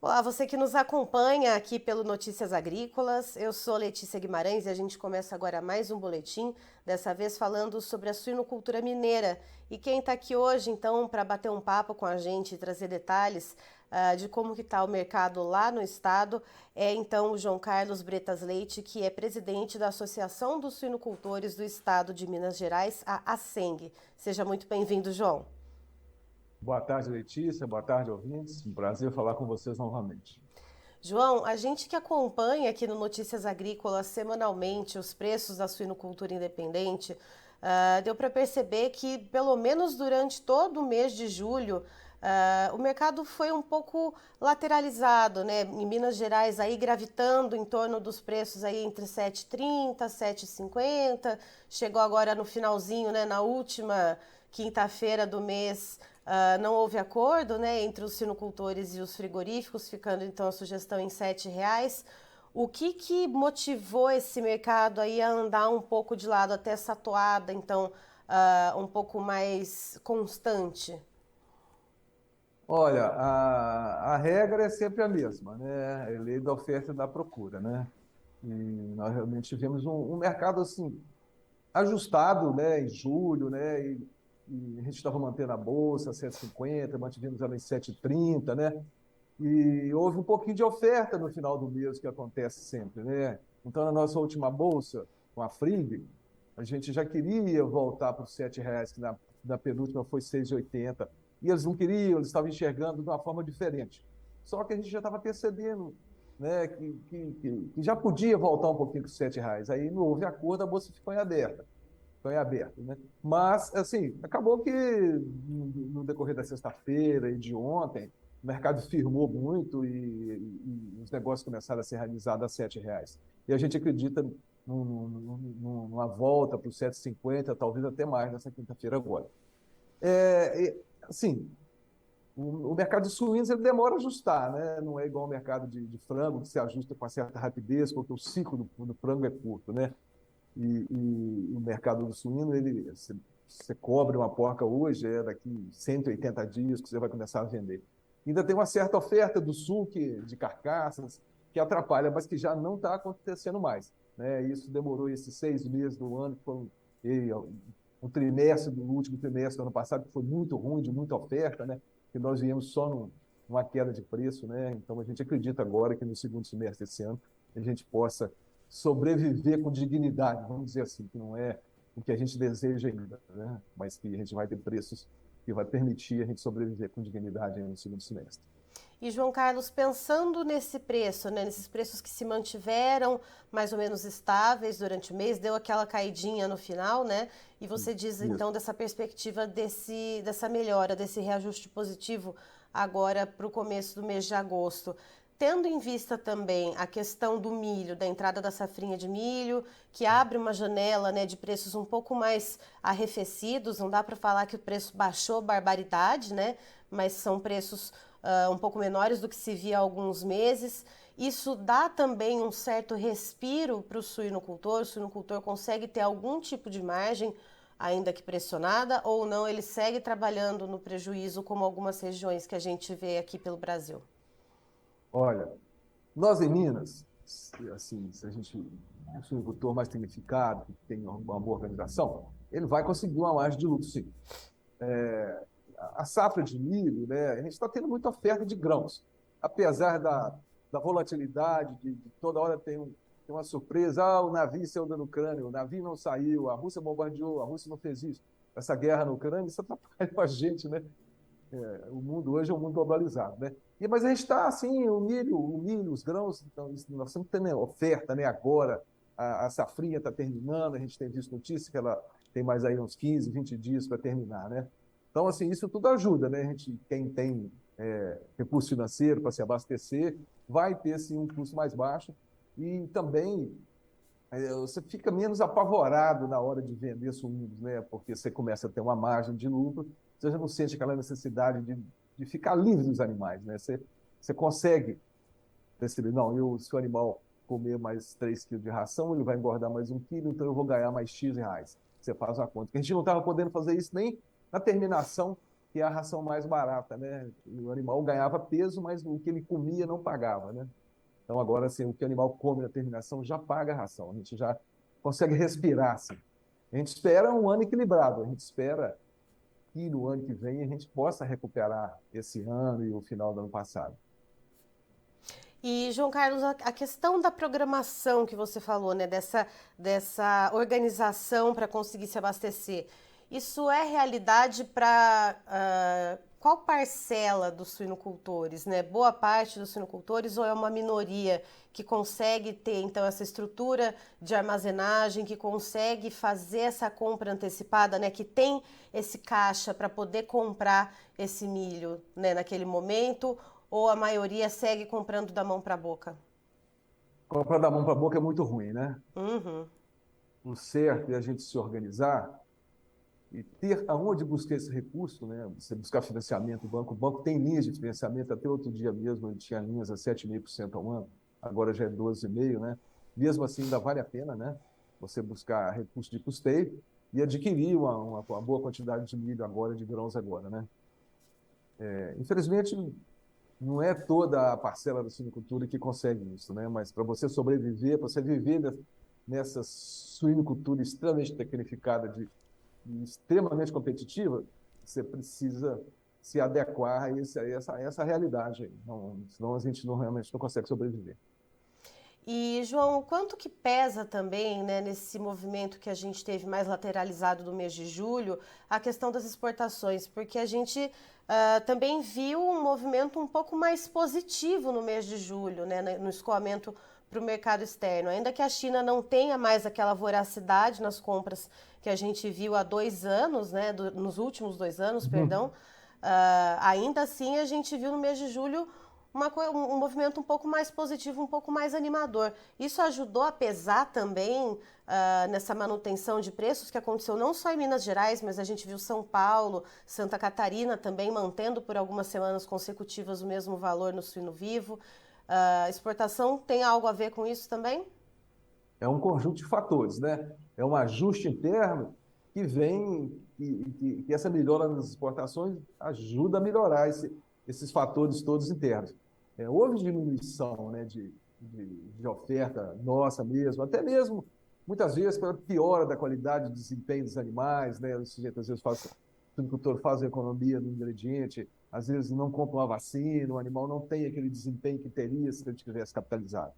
Olá, você que nos acompanha aqui pelo Notícias Agrícolas. Eu sou Letícia Guimarães e a gente começa agora mais um boletim, dessa vez falando sobre a suinocultura mineira. E quem está aqui hoje, então, para bater um papo com a gente e trazer detalhes de como que está o mercado lá no estado, é então o João Carlos Bretas Leite, que é presidente da Associação dos Suinocultores do Estado de Minas Gerais, a ASENG. Seja muito bem-vindo, João. Boa tarde, Letícia. Boa tarde, ouvintes. Um prazer falar com vocês novamente. João, a gente que acompanha aqui no Notícias Agrícolas semanalmente os preços da suinocultura independente, deu para perceber que, pelo menos durante todo o mês de julho, o mercado foi um pouco lateralizado, né? Em Minas Gerais, aí gravitando em torno dos preços aí entre 7,30, 7,50. Chegou agora no finalzinho, né? Na última quinta-feira do mês, não houve acordo, né, entre os sinocultores e os frigoríficos, ficando então a sugestão em R$ 7. O que motivou esse mercado aí a andar um pouco de lado até essa toada, então, um pouco mais constante? Olha, a regra é sempre a mesma, né? É a lei da oferta e da procura, né? E nós realmente tivemos um mercado assim ajustado, né? Em julho, né? E a gente estava mantendo a bolsa 7,50, mantivemos ela em 7,30, né? E houve um pouquinho de oferta no final do mês, que acontece sempre, né? Então, na nossa última bolsa, com a Frig, a gente já queria voltar para os R$ 7, que na penúltima foi 6,80. E eles não queriam, eles estavam enxergando de uma forma diferente. Só que a gente já estava percebendo, né, que já podia voltar um pouquinho para os R$ 7. Aí não houve acordo, a bolsa ficou em aberta. Ficou em aberto, né? Mas, assim, acabou que no decorrer da sexta-feira e de ontem, o mercado firmou muito e os negócios começaram a ser realizados a R$ 7. E a gente acredita numa volta para os 7,50, talvez até mais nessa quinta-feira agora. Assim, o mercado de suínos ele demora a ajustar, né? Não é igual ao mercado de frango, que se ajusta com uma certa rapidez, porque o ciclo do frango é curto, né? E o mercado do suíno, você cobre uma porca hoje, daqui 180 dias que você vai começar a vender. Ainda tem uma certa oferta do sul de carcaças que atrapalha, mas que já não está acontecendo mais, né? Isso demorou esses 6 meses do ano, que foram um trimestre do último trimestre do ano passado, que foi muito ruim, de muita oferta, né? Que nós viemos só numa queda de preço, né? Então a gente acredita agora que no segundo semestre desse ano a gente possa sobreviver com dignidade, vamos dizer assim, que não é o que a gente deseja ainda, né? Mas que a gente vai ter preços que vai permitir a gente sobreviver com dignidade no segundo semestre. E João Carlos, pensando nesse preço, né, nesses preços que se mantiveram mais ou menos estáveis durante o mês, deu aquela caidinha no final, né? E você diz Isso. então dessa perspectiva dessa melhora, desse reajuste positivo agora para o começo do mês de agosto. Tendo em vista também a questão do milho, da entrada da safrinha de milho, que abre uma janela, né, de preços um pouco mais arrefecidos, não dá para falar que o preço baixou barbaridade, né, mas são preços um pouco menores do que se via há alguns meses. Isso dá também um certo respiro para o suinocultor. O suinocultor consegue ter algum tipo de margem, ainda que pressionada, ou não, ele segue trabalhando no prejuízo, como algumas regiões que a gente vê aqui pelo Brasil. Olha, nós em Minas, assim, se a gente o suinocultor mais tecnificado, que tem uma boa organização, ele vai conseguir uma margem de lucro, sim. A safra de milho, né, a gente está tendo muita oferta de grãos, apesar da volatilidade, de toda hora tem uma surpresa, o navio saiu da Ucrânia, o navio não saiu, a Rússia bombardeou, a Rússia não fez isso. Essa guerra na Ucrânia, isso atrapalha a gente, né? O mundo hoje é um mundo globalizado, né? Mas a gente está assim, o milho, os grãos, então, nós estamos tendo oferta, né? Agora a safrinha está terminando, a gente tem visto notícia que ela tem mais aí uns 15, 20 dias para terminar, né? Então, assim, isso tudo ajuda, né? Quem tem recurso financeiro para se abastecer, vai ter, sim, um custo mais baixo e também você fica menos apavorado na hora de vender suínos, né? Porque você começa a ter uma margem de lucro, você já não sente aquela necessidade de ficar livre dos animais, né? Você consegue perceber, não, se o animal comer mais 3 quilos de ração, ele vai engordar mais 1 quilo, então eu vou ganhar mais X reais. Você faz uma conta. A gente não estava podendo fazer isso nem na terminação que é a ração mais barata, né? O animal ganhava peso, mas o que ele comia não pagava, né? Então, agora, assim, o que o animal come na terminação já paga a ração. A gente já consegue respirar, assim. A gente espera um ano equilibrado. A gente espera que no ano que vem a gente possa recuperar esse ano e o final do ano passado. E, João Carlos, a questão da programação que você falou, né, dessa organização para conseguir se abastecer, isso é realidade para qual parcela dos suinocultores, né? Boa parte dos suinocultores ou é uma minoria que consegue ter, então, essa estrutura de armazenagem, que consegue fazer essa compra antecipada, né? Que tem esse caixa para poder comprar esse milho, né, naquele momento, ou a maioria segue comprando da mão para a boca? Comprar da mão para a boca é muito ruim, né? Uhum. O certo é a gente se organizar e ter aonde buscar esse recurso, né? Você buscar financiamento, o banco tem linhas de financiamento, até outro dia mesmo ele tinha linhas a 7,5% ao ano, agora já é 12,5%, né? Mesmo assim, ainda vale a pena, né? Você buscar recurso de custeio e adquirir uma boa quantidade de milho agora, de grãos agora, né? Infelizmente, não é toda a parcela da suinocultura que consegue isso, né? Mas para você sobreviver, para você viver nessa suinocultura extremamente tecnificada e extremamente competitiva, você precisa se adequar a essa realidade. Não, senão a gente não, realmente não consegue sobreviver. E, João, o quanto que pesa também, né, nesse movimento que a gente teve mais lateralizado do mês de julho, a questão das exportações? Porque a gente também viu um movimento um pouco mais positivo no mês de julho, né, no escoamento para o mercado externo. Ainda que a China não tenha mais aquela voracidade nas compras que a gente viu há 2 anos, né, nos últimos 2 anos, perdão, ainda assim a gente viu no mês de julho um movimento um pouco mais positivo, um pouco mais animador. Isso ajudou a pesar também nessa manutenção de preços que aconteceu não só em Minas Gerais, mas a gente viu São Paulo, Santa Catarina também mantendo por algumas semanas consecutivas o mesmo valor no suíno vivo. A exportação tem algo a ver com isso também? É um conjunto de fatores, né? É um ajuste interno que vem, que essa melhora nas exportações ajuda a melhorar esses fatores todos internos. Houve diminuição, né, de oferta nossa mesmo, até mesmo, muitas vezes, pela piora da qualidade de desempenho dos animais, né? O sujeito às vezes faz, o agricultor faz a economia do ingrediente, às vezes não compra uma vacina, o animal não tem aquele desempenho que teria se ele tivesse capitalizado.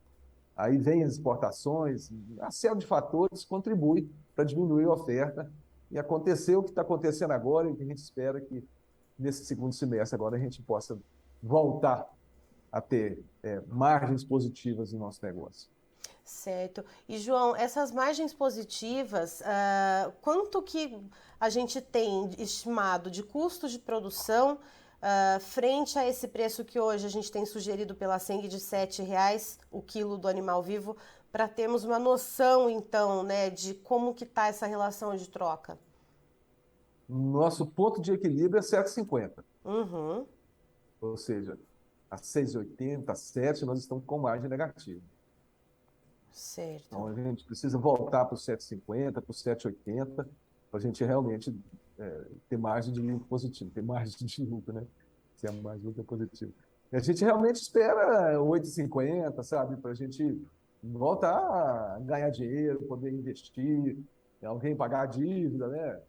Aí vem as exportações, uma série de fatores contribui para diminuir a oferta e acontecer o que está acontecendo agora e que a gente espera que nesse segundo semestre agora a gente possa voltar a ter margens positivas no nosso negócio. Certo. E, João, essas margens positivas, quanto que a gente tem estimado de custo de produção frente a esse preço que hoje a gente tem sugerido pela Seng de R$ 7 o quilo do animal vivo, para termos uma noção, então, né, de como que está essa relação de troca? Nosso ponto de equilíbrio é 7,50, Uhum, ou seja, a 6,80, 7, nós estamos com margem negativa. certo. Então, a gente precisa voltar para o 7,50, para o 7,80, para a gente realmente ter margem de lucro positivo, ter margem de lucro, né? Se a margem de lucro é positiva. E a gente realmente espera 8,50, sabe? Para a gente voltar a ganhar dinheiro, poder investir, alguém pagar a dívida, né?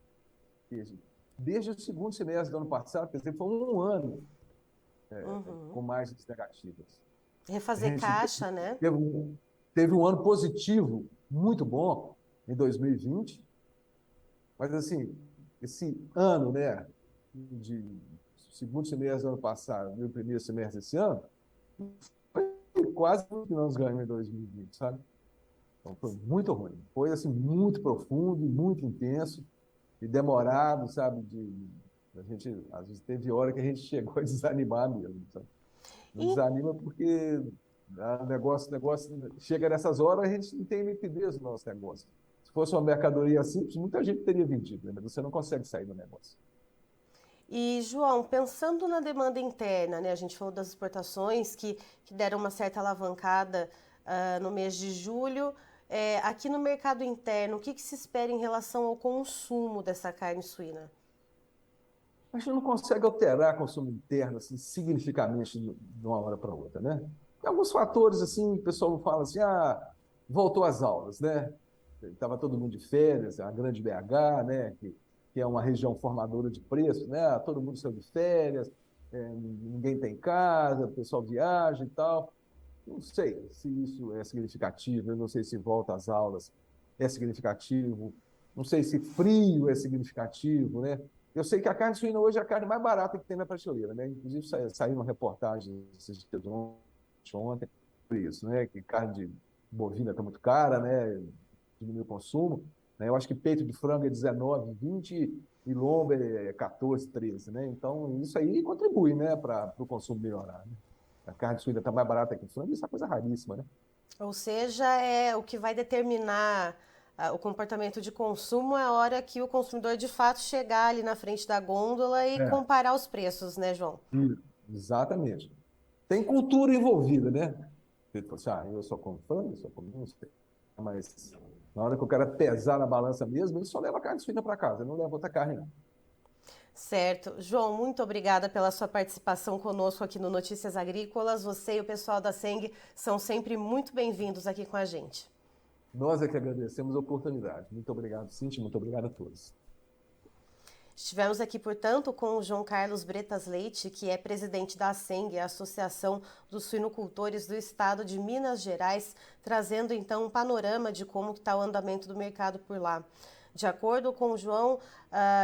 Desde o segundo semestre do ano passado, quer dizer, foi um ano Uhum. com margens negativas. A Refazer gente caixa, né? teve um, teve um ano positivo, muito bom, em 2020, mas assim, esse ano, né, de segundo semestre do ano passado e o primeiro semestre desse ano, foi quase o que nós ganhamos em 2020, sabe? Então foi muito ruim. Foi assim, muito profundo, muito intenso e demorado, sabe? A gente, às vezes teve hora que a gente chegou a desanimar mesmo, sabe? Não E desanima porque o negócio chega nessas horas, a gente não tem liquidez no nosso negócio. Se fosse uma mercadoria simples, muita gente teria vendido, né? Mas você não consegue sair do negócio. E, João, pensando na demanda interna, né? A gente falou das exportações que deram uma certa alavancada no mês de julho. Aqui no mercado interno, o que se espera em relação ao consumo dessa carne suína? a gente não consegue alterar consumo interno assim, significativamente de uma hora para outra, né? Tem alguns fatores, assim, o pessoal fala assim, voltou às aulas, né? Estava todo mundo de férias, a grande BH, né? Que é uma região formadora de preços, né? Todo mundo saiu de férias, ninguém tem casa, o pessoal viaja e tal. Não sei se isso é significativo, eu não sei se volta às aulas é significativo, não sei se frio é significativo, né? Eu sei que a carne suína hoje é a carne mais barata que tem na prateleira, né? Inclusive saiu uma reportagem ontem por isso, né? Que carne de bovina está muito cara, né? Diminuiu o consumo, né? Eu acho que peito de frango é 19, 20 e lombo é 14, 13, né? Então isso aí contribui, né, para o consumo melhorar, né? A carne suína está mais barata que o frango, isso é coisa raríssima, né? Ou seja, é o que vai determinar o comportamento de consumo é a hora que o consumidor de fato chegar ali na frente da gôndola e É. comparar os preços, né, João? Exatamente. Tem cultura envolvida, né? Você fala assim, eu só como frango, eu só como não sei. Mas na hora que o cara pesar na balança mesmo, ele só leva carne suína para casa, ele não leva outra carne, não. Certo. João, muito obrigada pela sua participação conosco aqui no Notícias Agrícolas. Você e o pessoal da Seng são sempre muito bem-vindos aqui com a gente. Nós é que agradecemos a oportunidade. Muito obrigado, Cíntia, muito obrigado a todos. Estivemos aqui, portanto, com o João Carlos Bretas Leite, que é presidente da Seng, a Associação dos Suinocultores do Estado de Minas Gerais, trazendo então um panorama de como está o andamento do mercado por lá. De acordo com o João,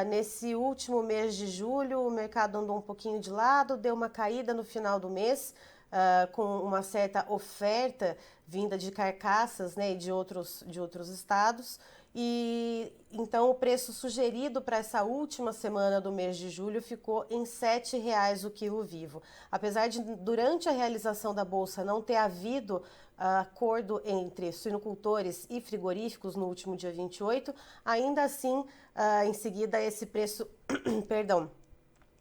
nesse último mês de julho, o mercado andou um pouquinho de lado, deu uma caída no final do mês, com uma certa oferta vinda de carcaças, né, e de outros estados. E então o preço sugerido para essa última semana do mês de julho ficou em R$ 7,00 o quilo vivo. Apesar de durante a realização da bolsa não ter havido acordo entre suinocultores e frigoríficos no último dia 28, ainda assim, em seguida esse preço, perdão,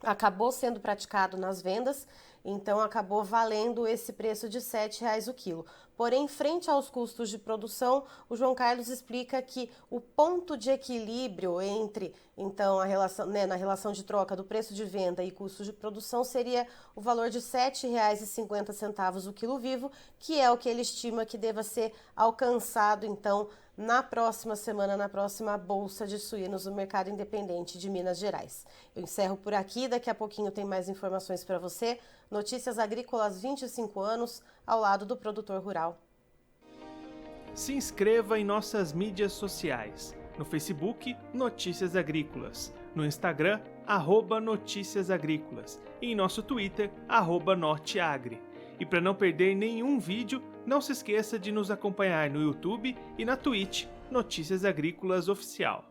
acabou sendo praticado nas vendas, então acabou valendo esse preço de R$ 7,00 o quilo. Porém, frente aos custos de produção, o João Carlos explica que o ponto de equilíbrio entre, então, a relação, né, na relação de troca do preço de venda e custos de produção seria o valor de R$ 7,50 o quilo vivo, que é o que ele estima que deva ser alcançado, então, na próxima semana, na próxima Bolsa de Suínos do Mercado Independente de Minas Gerais. Eu encerro por aqui, daqui a pouquinho tem mais informações para você. Notícias Agrícolas 25 anos, ao lado do produtor rural. Se inscreva em nossas mídias sociais. No Facebook, Notícias Agrícolas. No Instagram, @Notícias Agrícolas. E em nosso Twitter, @Norteagri. E para não perder nenhum vídeo, não se esqueça de nos acompanhar no YouTube e na Twitch, Notícias Agrícolas Oficial.